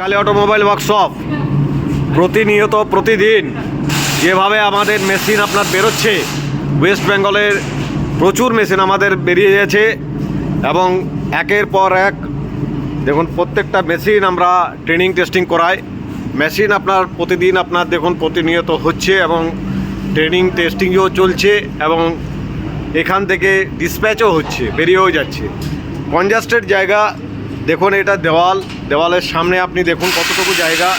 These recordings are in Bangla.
কালী অটোমোবাইল ওয়ার্কশপ প্রতিনিয়ত প্রতিদিন যেভাবে আমাদের মেশিন আপনার বেরোচ্ছে, ওয়েস্ট বেঙ্গলের প্রচুর মেশিন আমাদের বেরিয়ে গেছে এবং একের পর এক দেখুন প্রত্যেকটা মেশিন আমরা ট্রেনিং টেস্টিং করাই। মেশিন আপনার প্রতিদিন আপনার দেখুন প্রতিনিয়ত হচ্ছে এবং ট্রেনিং টেস্টিংও চলছে এবং এখান থেকে ডিসপ্যাচও হচ্ছে, বেরিয়েও যাচ্ছে। কনজাস্টেড জায়গা দেখুন, এটা দেওয়ালের সামনে আপনি দেখুন কতটুকু জায়গা।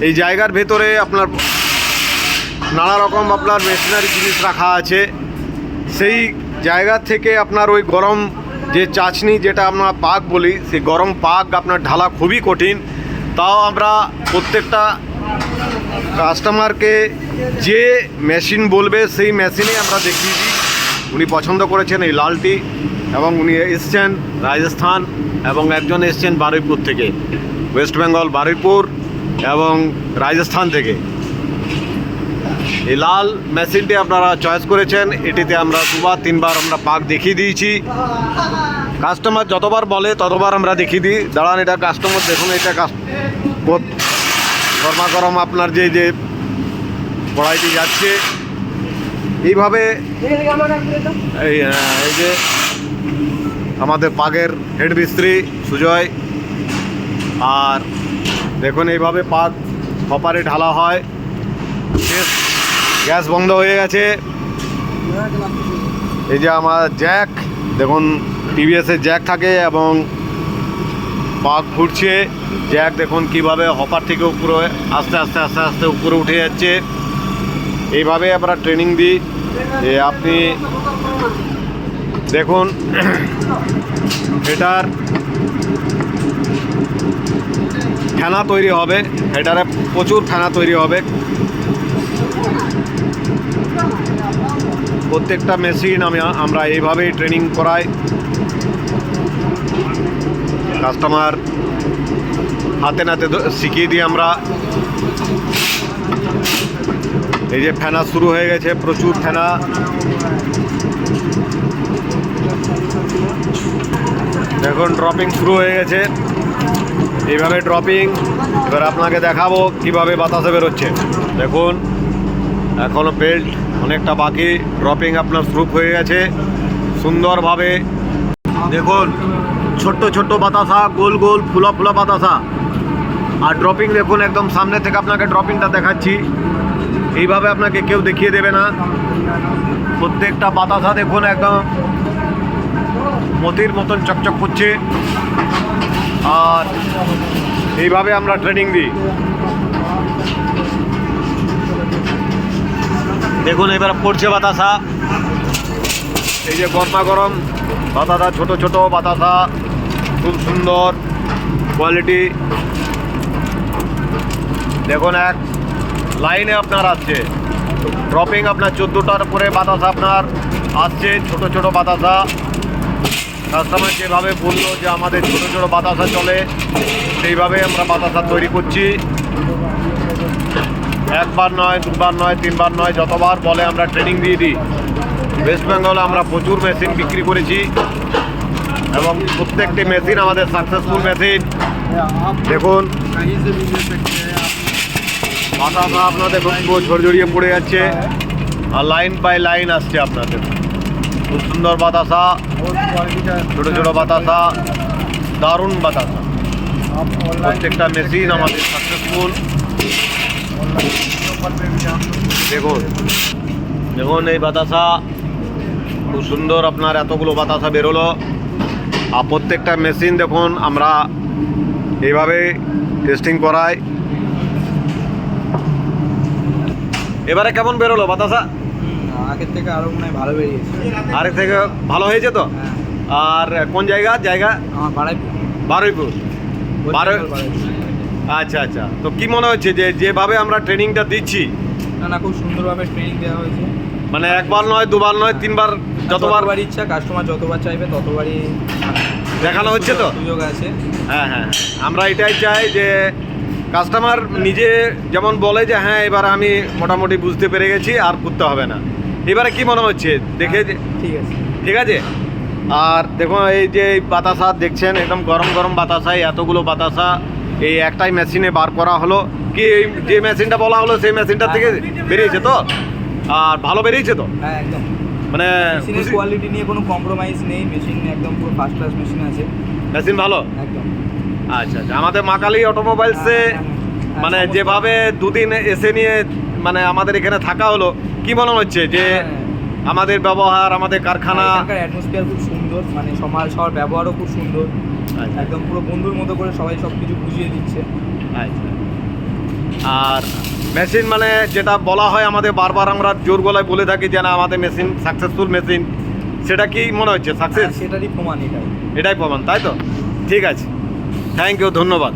এই জায়গার ভেতরে আপনার নানা রকম আপনার মেশিনারি জিনিস রাখা আছে। সেই জায়গা থেকে আপনার ওই গরম যে চাচনি, যেটা আমরা পাক বলি, সেই গরম পাক আপনার ঢালা খুবই কঠিন। তাও আমরা প্রত্যেকটা কাস্টমারকে যে মেশিন বলবে সেই মেশিনে আমরা দেখিয়ে দিই। উনি পছন্দ করেছেন এই লালটি এবং উনি এসছেন রাজস্থান এবং একজন এসছেন বারুইপুর থেকে, ওয়েস্ট বেঙ্গল বারুইপুর এবং রাজস্থান থেকে। এই লাল মেশিনটি আপনারা চয়েস করেছেন। এটিতে আমরা 2-3 বার আমরা পাক দেখিয়ে দিয়েছি। কাস্টমার যতবার বলে ততবার আমরা দেখিয়ে দিই। দাঁড়ান, এটা কাস্টমার দেখুন, এটা গরমা গরম আপনার যে কড়াইটি যাচ্ছে এইভাবে। এই যে আমাদের পাকের হেড মিস্ত্রি সুজয়, আর দেখুন এইভাবে পাক হপারে ঢালা হয়। গ্যাস বন্ধ হয়ে গেছে। এই যে আমার জ্যাক দেখুন, টিভিএসের জ্যাক থাকে এবং পাক ফুটছে। জ্যাক দেখুন কিভাবে হপার থেকে উপরে আস্তে আস্তে আস্তে আস্তে উপরে উঠে যাচ্ছে। এইভাবে আমরা ট্রেনিং দিই যে আপনি দেখুন এটার ফেনা তৈরি হবে, এটারে প্রচুর ফেনা তৈরি হবে। প্রত্যেকটা মেশিন আমরা এইভাবেই ট্রেনিং করাই। কাস্টমার হাতে নাতে শিখিয়ে দিই আমরা। এই যে ফেনা শুরু হয়ে গেছে, প্রচুর ফেনা। দেখুন ড্রপিং শুরু হয়ে গেছে। এইভাবে ড্রপিং। এবার আপনাকে দেখাবো কিভাবে বাতাসে বেরোচ্ছে। দেখুন এখনও বেল্ট অনেকটা বাকি। ড্রপিং আপনার শুরু হয়ে গেছে সুন্দরভাবে। দেখুন ছোট্ট ছোট্ট বাতাসা, গোল গোল ফুলা ফুলা বাতাসা। আর ড্রপিং দেখুন একদম সামনে থেকে আপনাকে ড্রপিংটা দেখাচ্ছি। এইভাবে আপনাকে কেউ দেখিয়ে দেবে না। প্রত্যেকটা বাতাসা দেখুন একদম মতির মতন চকচক করছে। আর এইভাবে আমরা ট্রেনিং দিই। দেখুন এবার পড়ছে বাতাসা। এই যে গরমা গরম বাতাসা, ছোট ছোট বাতাসা, খুব সুন্দর কোয়ালিটি। দেখুন এক লাইনে আপনার আসছে ড্রপিং। আপনার 14টার উপরে বাতাসা আপনার আসছে, ছোট ছোট বাতাসা। কাস্টমার যেভাবে বললো যে আমাদের ছোট ছোট বাতাসা চলে, সেইভাবে আমরা বাতাসা তৈরি করছি। একবার নয়, দুবার নয়, 3বার নয়, যতবার বলে আমরা ট্রেনিং দিয়ে দিই। ওয়েস্ট বেঙ্গলে আমরা প্রচুর মেশিন বিক্রি করেছি এবং প্রত্যেকটি মেশিন আমাদের সাকসেসফুল মেশিন। দেখুন বাতাসা আপনার দেখুন পুরো ঝরঝরিয়ে পড়ে যাচ্ছে আর লাইন বাই লাইন আসছে আপনাদের। খুব সুন্দর বাতাসা, ছোট ছোট বাতাসা, দারুণ বাতাসা। প্রত্যেকটা মেশিন আমাদের সাকসেসফুল। দেখুন দেখুন এই বাতাসা খুব সুন্দর। আপনার এতগুলো বাতাসা বেরোলো। আর প্রত্যেকটা মেশিন দেখুন আমরা এইভাবে টেস্টিং করাই। এবারে কেমন বেরোলো বাতাসা? আগের থেকে আরো মনে হয় ভালো বেরিয়েছে। আগের থেকে ভালো হয়েছে তো? আর কোন জায়গা? আমার বারুইপুর। আচ্ছা আচ্ছা। তো কি মনে হচ্ছে যে যেভাবে আমরা ট্রেনিংটা দিচ্ছি? না, খুব সুন্দরভাবে ট্রেনিং দেওয়া হয়েছে। মানে একবার নয়, দুবার নয়, 3বার, যতবার ইচ্ছা কাস্টমার যতবার চাইবে ততবারই দেখানো হচ্ছে তো? সুযোগ আছে। হ্যাঁ হ্যাঁ, আমরা এটাই চাই যে কাস্টমার নিজে যেমন বলে যে হ্যাঁ এবার আমি মোটামুটি বুঝতে পেরে গেছি, আর করতে হবে না। এবারে কি মনে হচ্ছে দেখে? ঠিক আছে, ঠিক আছে। আর দেখুন এই যে বাতাসা দেখছেন, একদম গরম গরম বাতাসা, এতগুলো বাতাসা এই একটাই মেশিনে বার করা হলো কি এই যে মেশিনটা বলা হলো সেই মেশিনটা থেকে বেরিয়েছে তো আর ভালো বেরিয়েছে তো হ্যাঁ একদম মানে মেশিনের খুশি? কোয়ালিটি নিয়ে কোনো কম্প্রোমাইজ নেই, মেশিন একদম পুরো ফার্স্ট ক্লাস মেশিন আছে মেশিন ভালো একদম। আচ্ছা আচ্ছা আমাদের মা কালী অটোমোবাইলসে মানে সমস্ত- যেভাবে দুদিন এসে নিয়ে মানে আমাদের এখানে থাকা হলো কি মনে হচ্ছে যে হ্যাঁ, আমাদের ব্যবহার আমাদের কারখানা এখানকার অ্যাটমসফিয়ার খুব সুন্দর, মানে সবার ব্যবহারও খুব সুন্দর, আচ্ছা, একদম পুরো বন্ধুর মতো করে সবাই সব কিছু বুঝিয়ে দিচ্ছে। আচ্ছা। আর মেশিন মানে যেটা বলা হয় আমাদের বারবার আমরা জোর গলায় বলে থাকি যে না আমাদের মেশিন সাকসেসফুল মেশিন, সেটা কি মনে হচ্ছে সাকসেস? সেটারই প্রমাণ এটাই। এটাই প্রমাণ তাই তো? ঠিক আছে, থ্যাংক ইউ, ধন্যবাদ।